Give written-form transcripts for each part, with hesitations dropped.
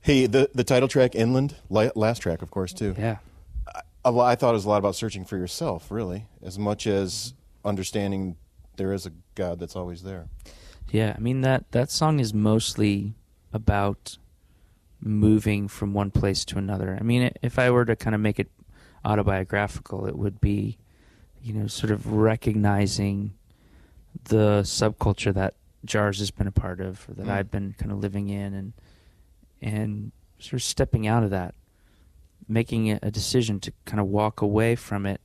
Hey, the title track, Inland, last track, of course, too. Yeah. I thought it was a lot about searching for yourself, really, as much as understanding there is a God that's always there. Yeah, I mean, that song is mostly about moving from one place to another. I mean, if I were to kind of make it autobiographical, it would be, sort of recognizing the subculture that Jars has been a part of, or that I've been kind of living in, and sort of stepping out of that, making a decision to kind of walk away from it,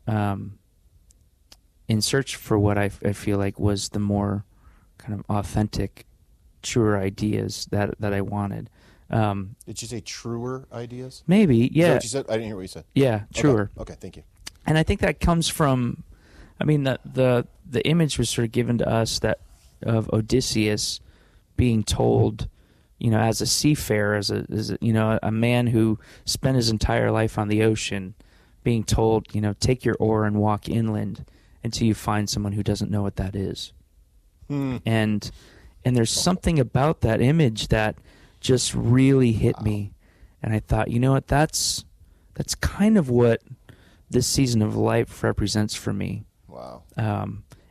in search for what I feel like was the more kind of authentic, truer ideas that I wanted. Did you say truer ideas? Maybe, yeah. Is that what you said? I didn't hear what you said. Yeah, truer. Okay, thank you. And I think that comes from, I mean, the image was sort of given to us of Odysseus being told, as a seafarer, as a man who spent his entire life on the ocean, being told, take your oar and walk inland until you find someone who doesn't know what that is. And there's something about that image that just really hit me. And I thought, you know what, that's kind of what this season of life represents for me. Wow.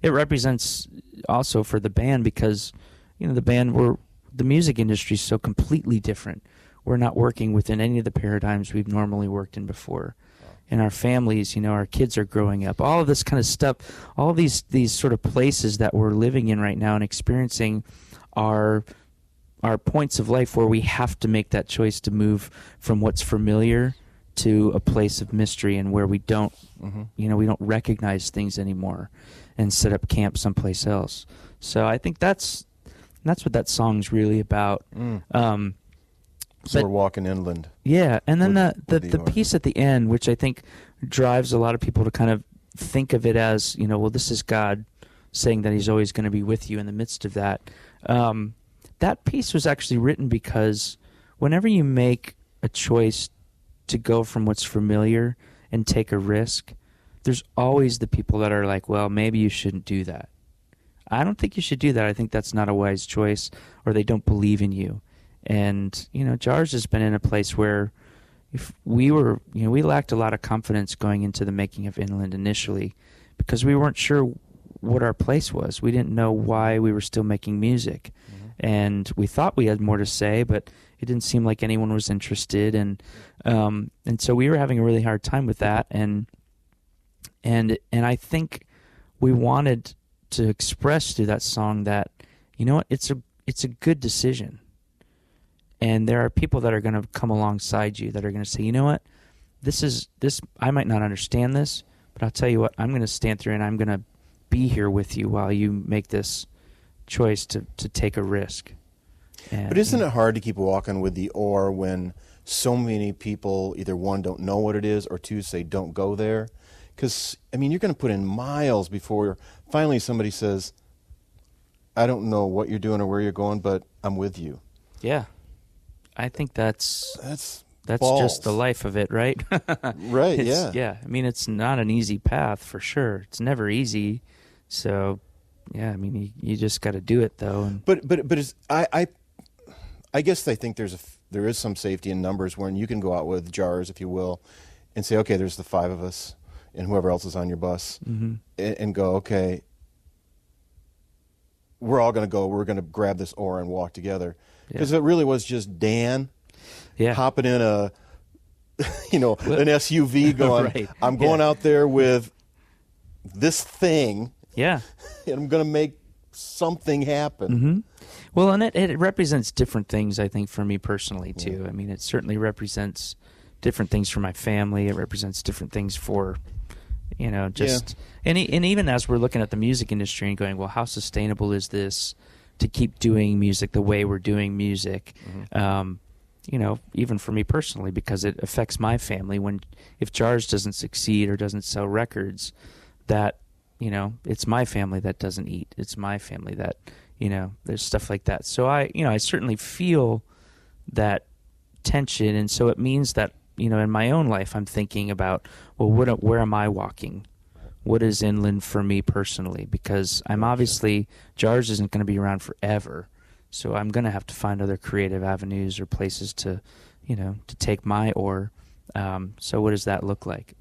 It represents also for the band because, the music industry is so completely different. We're not working within any of the paradigms we've normally worked in before. In our families, our kids are growing up. All of this kind of stuff, all of these sort of places that we're living in right now and experiencing are points of life where we have to make that choice to move from what's familiar to a place of mystery, and where we don't, we don't recognize things anymore, and set up camp someplace else. So I think that's what that song's really about. So we're walking inland. Yeah, and then the piece at the end, which I think drives a lot of people to kind of think of it as, well, this is God saying that he's always going to be with you in the midst of that. That piece was actually written because whenever you make a choice to go from what's familiar and take a risk, there's always the people that are like, well, maybe you shouldn't do that. I don't think you should do that. I think that's not a wise choice, or they don't believe in you. And, Jars has been in a place where if we were, we lacked a lot of confidence going into the making of Inland initially because we weren't sure what our place was. We didn't know why we were still making music. And we thought we had more to say, but it didn't seem like anyone was interested. And so we were having a really hard time with that. And I think we wanted to express through that song that, it's a good decision. And there are people that are going to come alongside you that are going to say, you know what, this I might not understand this, but I'll tell you what, I'm going to stand through and I'm going to be here with you while you make this choice to take a risk. And, but isn't it hard to keep walking with the oar when so many people either, one, don't know what it is, or two, say don't go there? Because, you're going to put in miles before finally somebody says, I don't know what you're doing or where you're going, but I'm with you. Yeah. I think that's balls. just the life of it, right? Right, yeah. Yeah, it's not an easy path for sure. It's never easy. So, yeah, you just got to do it though. But it's, I guess I think there is some safety in numbers when you can go out with Jars, if you will, and say, okay, there's the 5 of us and whoever else is on your bus, and go, okay, we're all going to go. We're going to grab this oar and walk together. Because it really was just Dan hopping in an SUV going, right. I'm going out there with this thing. Yeah. And I'm going to make something happen. Well, and it represents different things, I think, for me personally, too. It certainly represents different things for my family. It represents different things for, and even as we're looking at the music industry and going, well, how sustainable is this to keep doing music the way we're doing music, even for me personally, because it affects my family. If Jars doesn't succeed or doesn't sell records, that, it's my family that doesn't eat. It's my family that, there's stuff like that. So I certainly feel that tension. And so it means that, in my own life, I'm thinking about, well, where am I walking? What is inland for me personally? Because I'm obviously, Jars isn't going to be around forever. So I'm going to have to find other creative avenues or places to, to take my oar. So what does that look like?